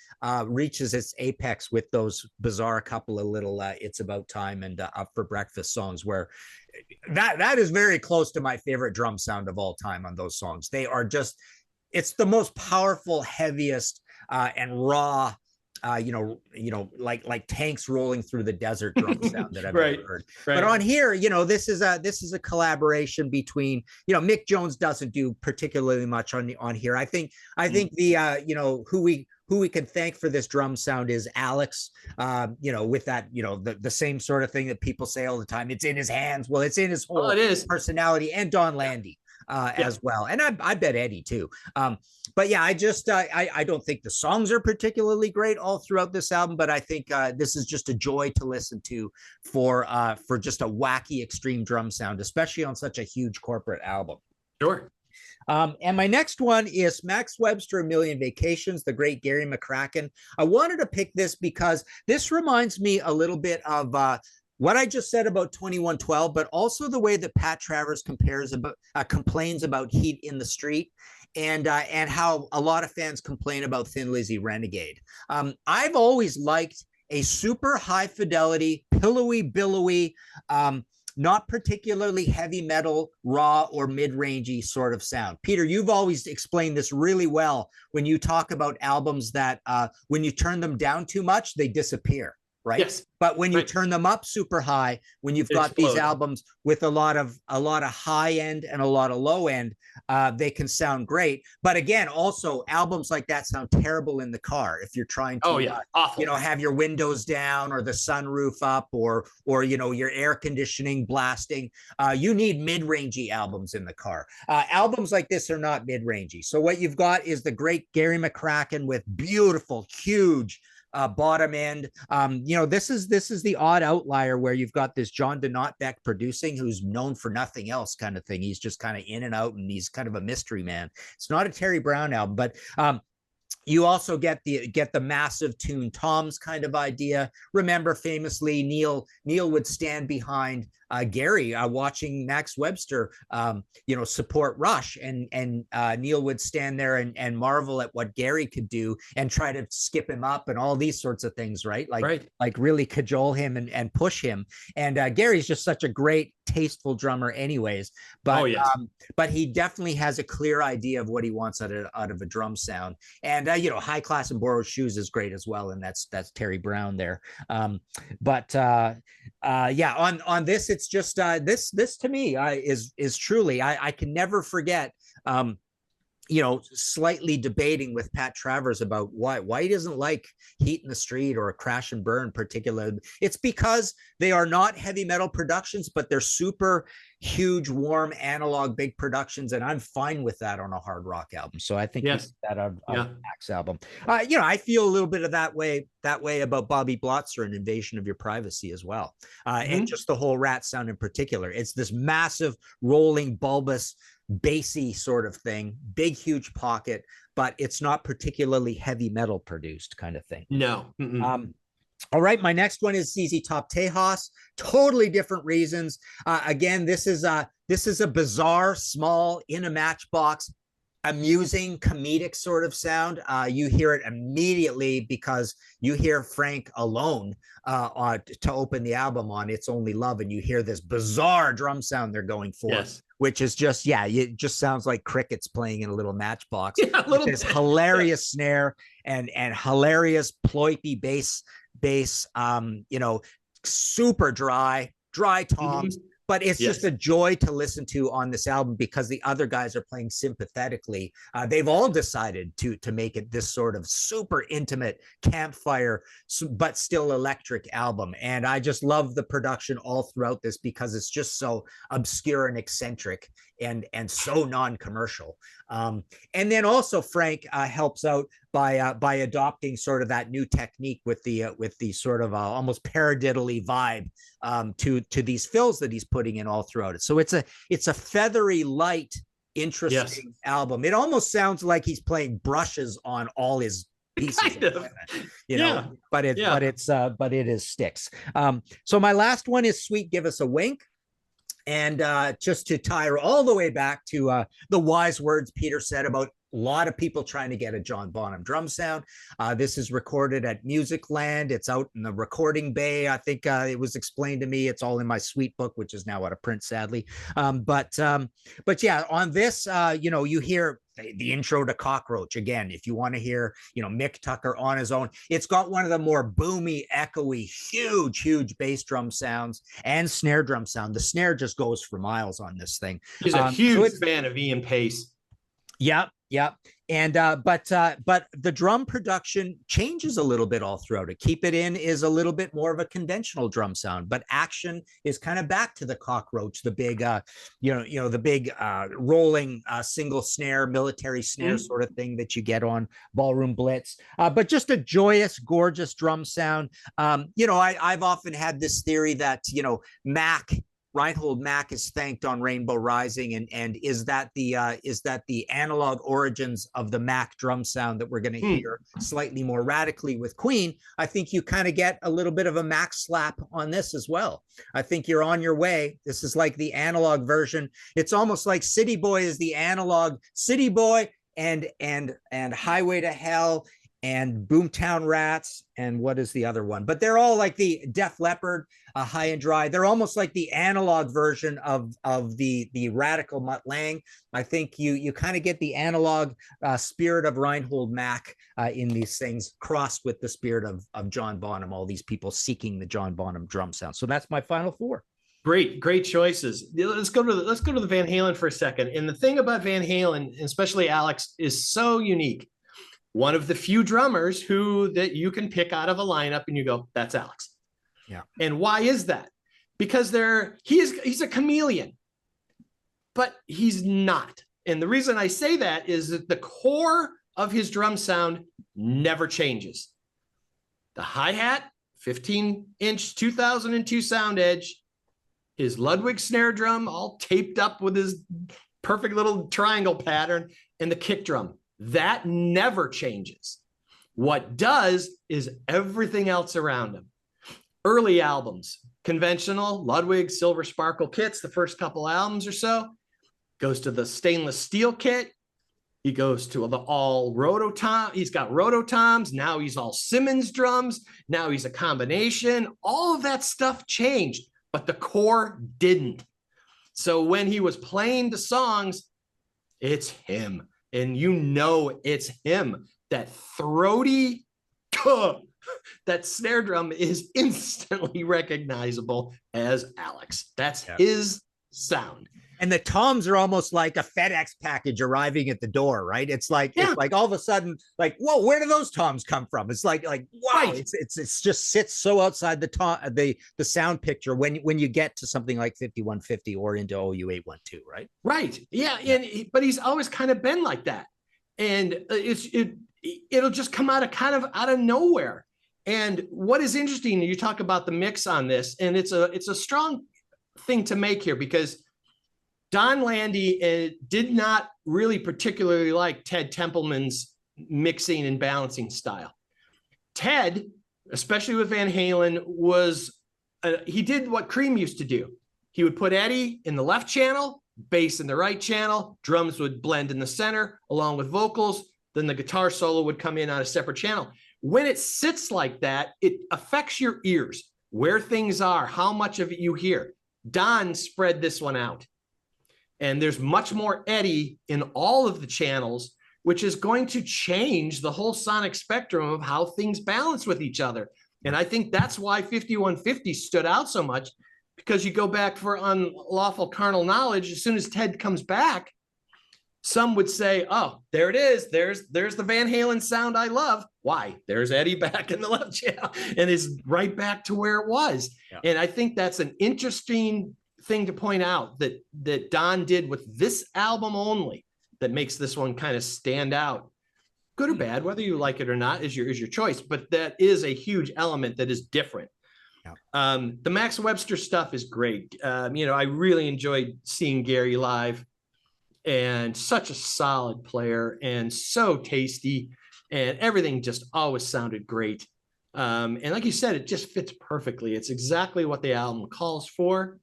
reaches its apex with those bizarre couple of little "It's About Time" and "Up for Breakfast" songs, where that is very close to my favorite drum sound of all time on those songs. They are just, it's the most powerful, heaviest and raw, like tanks rolling through the desert drum sound that I've ever heard. Right. But on here, this is a collaboration between, Mick Jones doesn't do particularly much on here. I think the who we can thank for this drum sound is Alex, with that, the same sort of thing that people say all the time. It's in his hands. Well, it's in his whole personality, and Don Landy as well. And I bet Eddie too. But yeah, I don't think the songs are particularly great all throughout this album, but I think this is just a joy to listen to for just a wacky, extreme drum sound, especially on such a huge corporate album. Sure. And my next one is Max Webster, A Million Vacations, the great Gary McCracken. I wanted to pick this because this reminds me a little bit of what I just said about 2112, but also the way that Pat Travers complains about Heat in the Street, and how a lot of fans complain about Thin Lizzy Renegade. I've always liked a super high fidelity, pillowy, billowy, not particularly heavy metal, raw or mid-rangey sort of sound. Peter, you've always explained this really well when you talk about albums that when you turn them down too much, they disappear. Right. Yes. But when you turn them up super high, when you've got these albums with a lot of high end and a lot of low end, they can sound great. But again, also albums like that sound terrible in the car if you're trying to, have your windows down or the sunroof up or your air conditioning blasting. You need mid-rangey albums in the car. Albums like this are not mid-rangey. So what you've got is the great Gary McCracken with beautiful, huge bottom end. This is the odd outlier where you've got this John DeNotbeck producing, who's known for nothing else kind of thing. He's just kind of in and out, and he's kind of a mystery man. It's not a Terry Brown album, but you also get the massive tune toms kind of idea. Remember, famously, Neil would stand behind Gary watching Max Webster, support Rush, and Neil would stand there and marvel at what Gary could do and try to skip him up and all these sorts of things, right? Like really cajole him and push him. And Gary's just such a great, tasteful drummer anyways, but but he definitely has a clear idea of what he wants out of a drum sound. And High Class and Borrowed Shoes is great as well, and that's Terry Brown there. On this, it's just this to me is truly, I can never forget slightly debating with Pat Travers about why he doesn't like Heat in the Street or Crash and Burn particularly. It's because they are not heavy metal productions, but they're super huge, warm, analog, big productions, and I'm fine with that on a hard rock album. So I think that of Max album. I feel a little bit of that way about Bobby Blotzer and Invasion of Your Privacy as well, and just the whole Rat sound in particular. It's this massive, rolling, bulbous, bassy sort of thing, big, huge pocket, but it's not particularly heavy metal produced kind of thing. No. All right, my next one is ZZ Top Tejas. Totally different reasons. Again, this is a bizarre, small, in a matchbox, amusing, comedic sort of sound. You hear it immediately because you hear Frank alone to open the album on It's Only Love, and you hear this bizarre drum sound they're going for, which is just, it just sounds like crickets playing in a little matchbox. This hilarious snare and hilarious ploipy bass, super dry toms. but it's just a joy to listen to on this album because the other guys are playing sympathetically. They've all decided to make it this sort of super intimate campfire, but still electric album. And I just love the production all throughout this because it's just so obscure and eccentric and so non-commercial. And then also Frank helps out by adopting sort of that new technique with the sort of almost paradiddly vibe to these fills that he's putting in all throughout it. So it's a feathery, light, interesting album. It almost sounds like he's playing brushes on all his pieces, kind of. You know, but it is sticks. So my last one is Sweet Give Us a Wink. And just to tie all the way back to the wise words Peter said about a lot of people trying to get a John Bonham drum sound. This is recorded at Musicland. It's out in the recording bay. I think it was explained to me. It's all in my sweet book, which is now out of print, sadly. But yeah, on this, you hear the intro to Cockroach again. If you want to hear, Mick Tucker on his own, it's got one of the more boomy, echoey, huge bass drum sounds and snare drum sound. The snare just goes for miles on this thing. He's a huge fan of Ian Pace. Yep. And but the drum production changes a little bit all throughout it. Keep It In is a little bit more of a conventional drum sound, but Action is kind of back to the Cockroach, the big the big rolling single snare, military snare sort of thing that you get on Ballroom Blitz. But just a joyous, gorgeous drum sound. I've often had this theory that Reinhold Mack is thanked on Rainbow Rising, and is that the analog origins of the Mack drum sound that we're going to hear slightly more radically with Queen? I think you kind of get a little bit of a Mack slap on this as well. I think you're on your way. This is like the analog version. It's almost like City Boy is the analog City Boy, and Highway to Hell and Boomtown Rats, and what is the other one? But they're all like the Def Leppard, High and Dry. They're almost like the analog version of the radical Mutt Lange. I think you kind of get the analog spirit of Reinhold Mack in these things, crossed with the spirit of John Bonham. All these people seeking the John Bonham drum sound. So that's my final four. Great choices. Let's go to the Van Halen for a second. And the thing about Van Halen, especially Alex, is so unique. One of the few drummers that you can pick out of a lineup and you go, that's Alex. Yeah. And why is that? Because he's a chameleon, but he's not. And the reason I say that is that the core of his drum sound never changes. The hi-hat, 15-inch 2002 sound edge, his Ludwig snare drum all taped up with his perfect little triangle pattern, and the kick drum. That never changes. What does is everything else around him. Early albums, conventional, Ludwig, Silver Sparkle kits, the first couple albums or so, goes to the stainless steel kit. He goes to the all rototom. He's got rototoms. Now he's all Simmons drums. Now he's a combination. All of that stuff changed, but the core didn't. So when he was playing the songs, it's him. And it's him. That throaty, that snare drum is instantly recognizable as Alex. That's his sound. And the toms are almost like a FedEx package arriving at the door, right? It's like all of a sudden, like, whoa, where do those toms come from? It's like wow, right. It's just sits so outside the sound picture when you get to something like 5150 or into OU812, right? Right. Yeah. But he's always kind of been like that, and it'll just come out of nowhere. And what is interesting, you talk about the mix on this, and it's a strong thing to make here because Don Landy did not really particularly like Ted Templeman's mixing and balancing style. Ted, especially with Van Halen, he did what Cream used to do. He would put Eddie in the left channel, bass in the right channel, drums would blend in the center along with vocals, then the guitar solo would come in on a separate channel. When it sits like that, it affects your ears, where things are, how much of it you hear. Don spread this one out. And there's much more Eddie in all of the channels, which is going to change the whole sonic spectrum of how things balance with each other. And I think that's why 5150 stood out so much, because you go back for unlawful carnal knowledge. As soon as Ted comes back, some would say, oh, there it is. There's the Van Halen sound I love. Why? There's Eddie back in the left channel and is right back to where it was. Yeah. And I think that's an interesting thing to point out that Don did with this album only that makes this one kind of stand out. Good or bad, whether you like it or not is your choice, but that is a huge element that is different. Yeah. The Max Webster stuff is great. I really enjoyed seeing Gary live, and such a solid player and so tasty, and everything just always sounded great. And like you said, it just fits perfectly. It's exactly what the album calls for.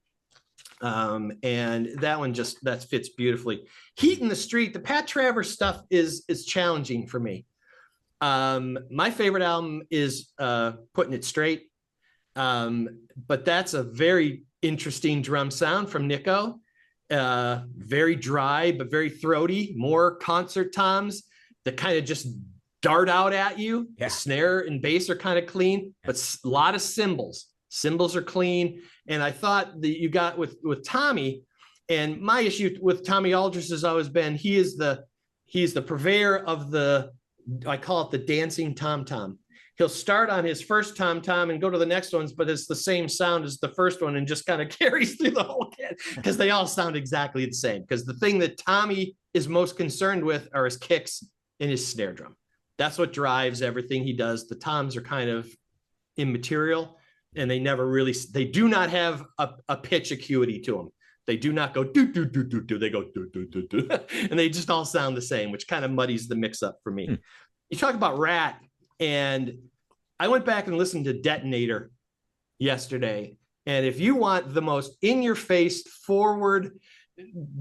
And that one that fits beautifully. Heat in the Street, the Pat Travers stuff is challenging for me. My favorite album is Putting It Straight. But that's a very interesting drum sound from Nico. Very dry, but very throaty, more concert toms that kind of just dart out at you. Yeah. The snare and bass are kind of clean, but a lot of cymbals. Cymbals are clean. And I thought that you got with Tommy, and my issue with Tommy Aldridge has always been, he's the purveyor of I call it the dancing tom-tom. He'll start on his first tom-tom and go to the next ones, but it's the same sound as the first one and just kind of carries through the whole kit because they all sound exactly the same. Because the thing that Tommy is most concerned with are his kicks and his snare drum. That's what drives everything he does. The toms are kind of immaterial, and they do not have a pitch acuity to them. They do not go do do do do do. They go do do do do, and they just all sound the same, which kind of muddies the mix up for me. You talk about Rat, and I went back and listened to Detonator yesterday. And if you want the most in-your-face, forward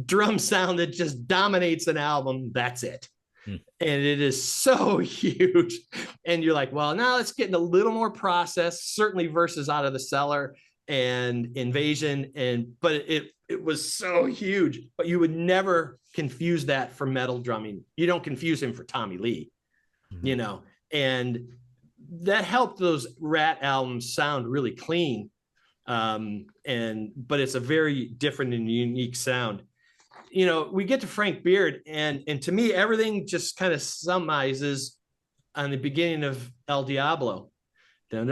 drum sound that just dominates an album, that's it. And it is so huge. And you're like, well, now it's getting a little more processed, certainly versus Out of the Cellar and Invasion. But it was so huge. But you would never confuse that for metal drumming. You don't confuse him for Tommy Lee, and that helped those Rat albums sound really clean. But it's a very different and unique sound. We get to Frank Beard, and to me, everything just kind of summarizes on the beginning of El Diablo. And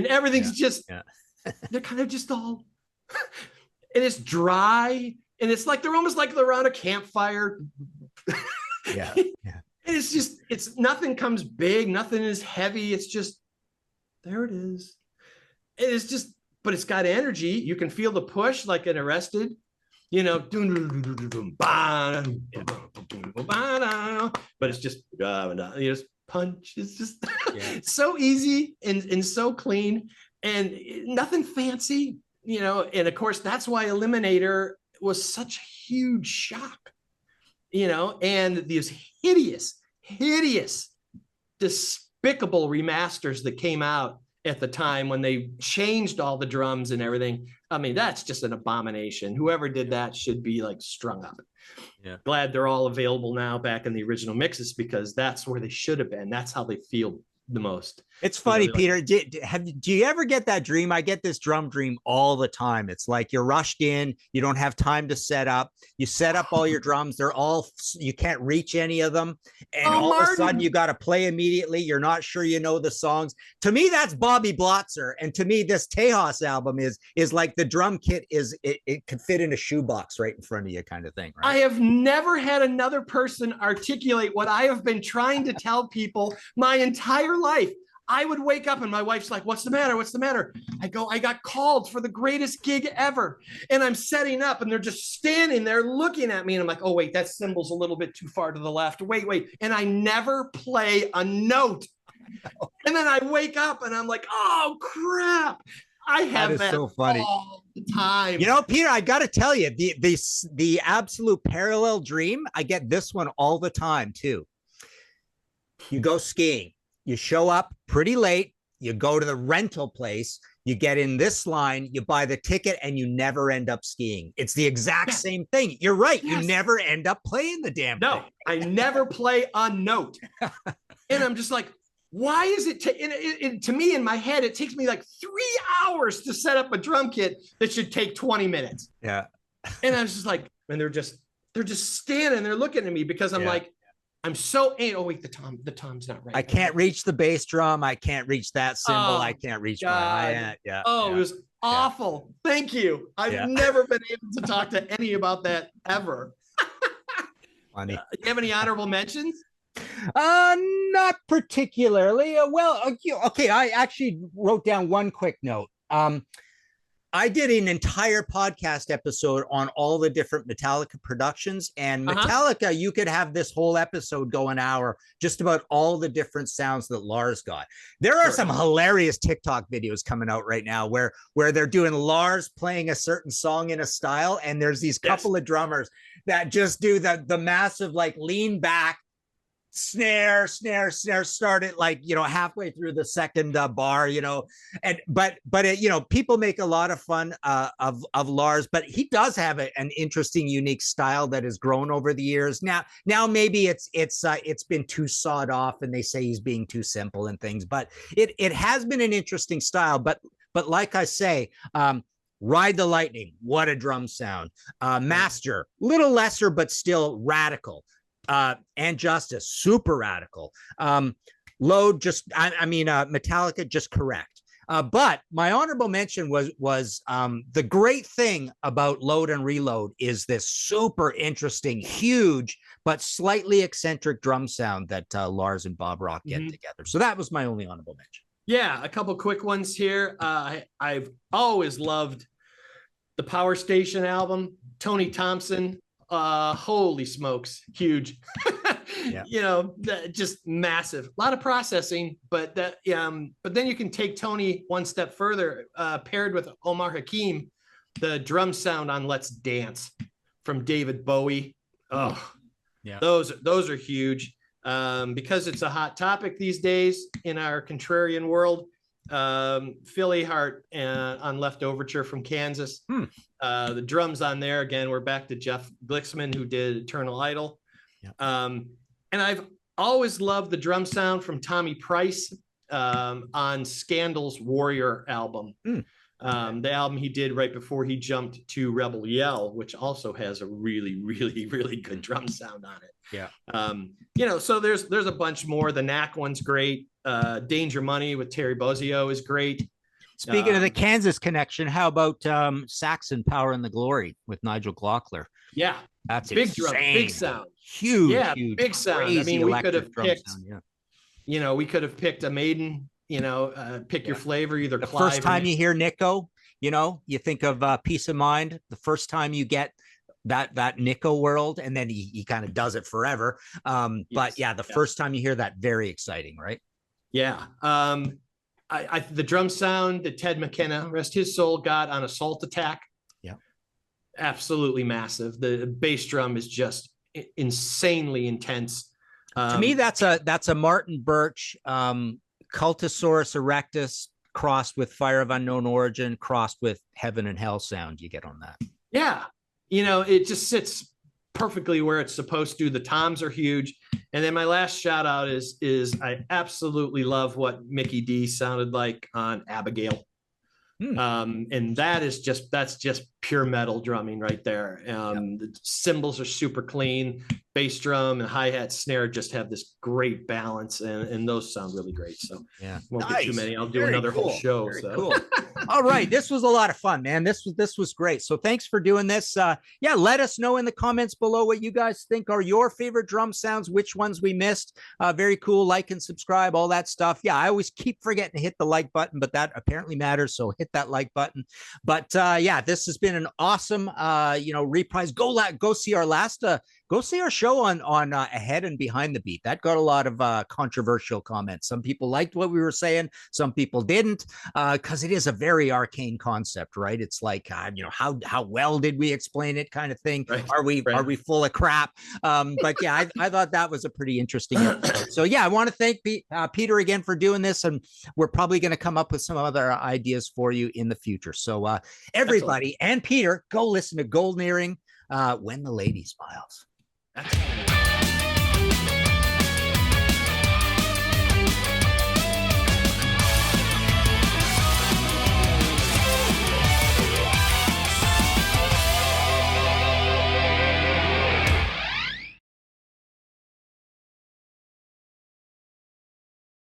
everything's they're kind of just all, and it's dry, and it's like they're almost like they're around a campfire. Yeah. And it's nothing comes big, nothing is heavy. It's just, there it is. It is just, but it's got energy. You can feel the push like an Arrested, but it's just, punch. It's just so easy and so clean and nothing fancy, and of course, that's why Eliminator was such a huge shock, and these hideous, despicable remasters that came out at the time when they changed all the drums and everything. I mean, that's just an abomination. Whoever did that should be like strung up. Yeah. Glad they're all available now back in the original mixes, because that's where they should have been. That's how they feel the most. It's funny, Peter. Do you ever get that dream? I get this drum dream all the time. It's like you're rushed in, you don't have time to set up. You set up all your drums, you can't reach any of them, and all of a sudden you got to play immediately. You're not sure you know the songs. To me, that's Bobby Blotzer, and to me, this Tejas album is like the drum kit it could fit in a shoebox right in front of you, kind of thing. Right? I have never had another person articulate what I have been trying to tell people my entire life. I would wake up and my wife's like, what's the matter? What's the matter? I go, I got called for the greatest gig ever. And I'm setting up and they're just standing there looking at me. And I'm like, oh, wait, that cymbal's a little bit too far to the left. Wait. And I never play a note. And then I wake up and I'm like, oh, crap. I have that so funny all the time. Peter, I got to tell you, the absolute parallel dream, I get this one all the time, too. You go skiing. You show up pretty late, you go to the rental place, you get in this line, you buy the ticket, and you never end up skiing. It's the exact same thing. You're right. Yes. You never end up playing the damn thing. I never play a note. And I'm just like, why is it to me in my head, it takes me like 3 hours to set up a drum kit that should take 20 minutes. Yeah. And I was just like, and they're just standing there looking at me because I'm like, I'm so, oh wait, the tom's not right. I can't reach the bass drum. I can't reach that cymbal. I can't reach my hi-hat. Yeah. Oh, it was awful. Thank you. I've never been able to talk to any about that ever. Funny. Do you have any honorable mentions? Not particularly. Okay. I actually wrote down one quick note. I did an entire podcast episode on all the different Metallica productions, and Metallica, you could have this whole episode go an hour just about all the different sounds that Lars got. There are some hilarious TikTok videos coming out right now where they're doing Lars playing a certain song in a style, and there's these couple of drummers that just do the massive like lean back, snare started like, halfway through the second bar, but people make a lot of fun of Lars, but he does have an interesting, unique style that has grown over the years. Now maybe it's been too sawed off and they say he's being too simple and things, but it has been an interesting style. But like I say, Ride the Lightning, what a drum sound. Master, little lesser, but still radical. And Justice, super radical. Load, Metallica, just correct. But my honorable mention was the great thing about Load and Reload is this super interesting, huge, but slightly eccentric drum sound that Lars and Bob Rock get together. So that was my only honorable mention. Yeah, a couple quick ones here. I've always loved the Power Station album, Tony Thompson. Holy smokes, huge. Just massive. A lot of processing, but then you can take Tony one step further, paired with Omar Hakim, the drum sound on Let's Dance from David Bowie. Oh, yeah, those are huge. Because it's a hot topic these days in our contrarian world. Philly Hart on Left Overture from Kansas. The drums on there, again, we're back to Jeff Glicksman, who did Eternal Idol. And I've always loved the drum sound from Tommy Price on Scandal's Warrior album. The album he did right before he jumped to Rebel Yell, which also has a really, really, really good drum sound on it. Yeah. So there's a bunch more. The Knack one's great. Danger Money with Terry Bozzio is great. Speaking of the Kansas connection, how about Saxon Power and the Glory with Nigel Glockler? Yeah. That's big insane. drum, big sound. Huge, big sound. I mean, we could have picked, sound, we could have picked a Maiden, pick your flavor, either the Clive first time you hear Nico, you think of Peace of Mind. The first time you get that Nico world, and then he kind of does it forever. But yeah, the first time you hear that, very exciting, right? Yeah. The drum sound that Ted McKenna, rest his soul, got on Assault Attack. Yeah. Absolutely massive. The bass drum is just insanely intense. To me, that's a Martin Birch, Cultosaurus erectus crossed with Fire of Unknown Origin, crossed with Heaven and Hell sound you get on that. Yeah. It just sits perfectly where it's supposed to. The toms are huge. And then my last shout out is I absolutely love what Mickey D sounded like on Abigail. And that's just pure metal drumming right there. The cymbals are super clean. Bass drum and hi-hat snare just have this great balance, and those sound really great. So won't get too many. I'll do another whole show. Cool. All right. This was a lot of fun, man. This was great. So thanks for doing this. Let us know in the comments below what you guys think are your favorite drum sounds, which ones we missed. Very cool. Like and subscribe, all that stuff. Yeah, I always keep forgetting to hit the like button, but that apparently matters. So hit that like button. But this has been an awesome reprise. Go see our last go see our show on Ahead and Behind the Beat. That got a lot of controversial comments. Some people liked what we were saying, some people didn't, because it is a very arcane concept, right? It's like how well did we explain it, kind of thing. Right. Are we full of crap? But yeah, I thought that was a pretty interesting episode. So yeah, I want to thank Peter again for doing this, and we're probably going to come up with some other ideas for you in the future. So everybody, and Peter, go listen to Golden Earring, When the Lady Smiles. That's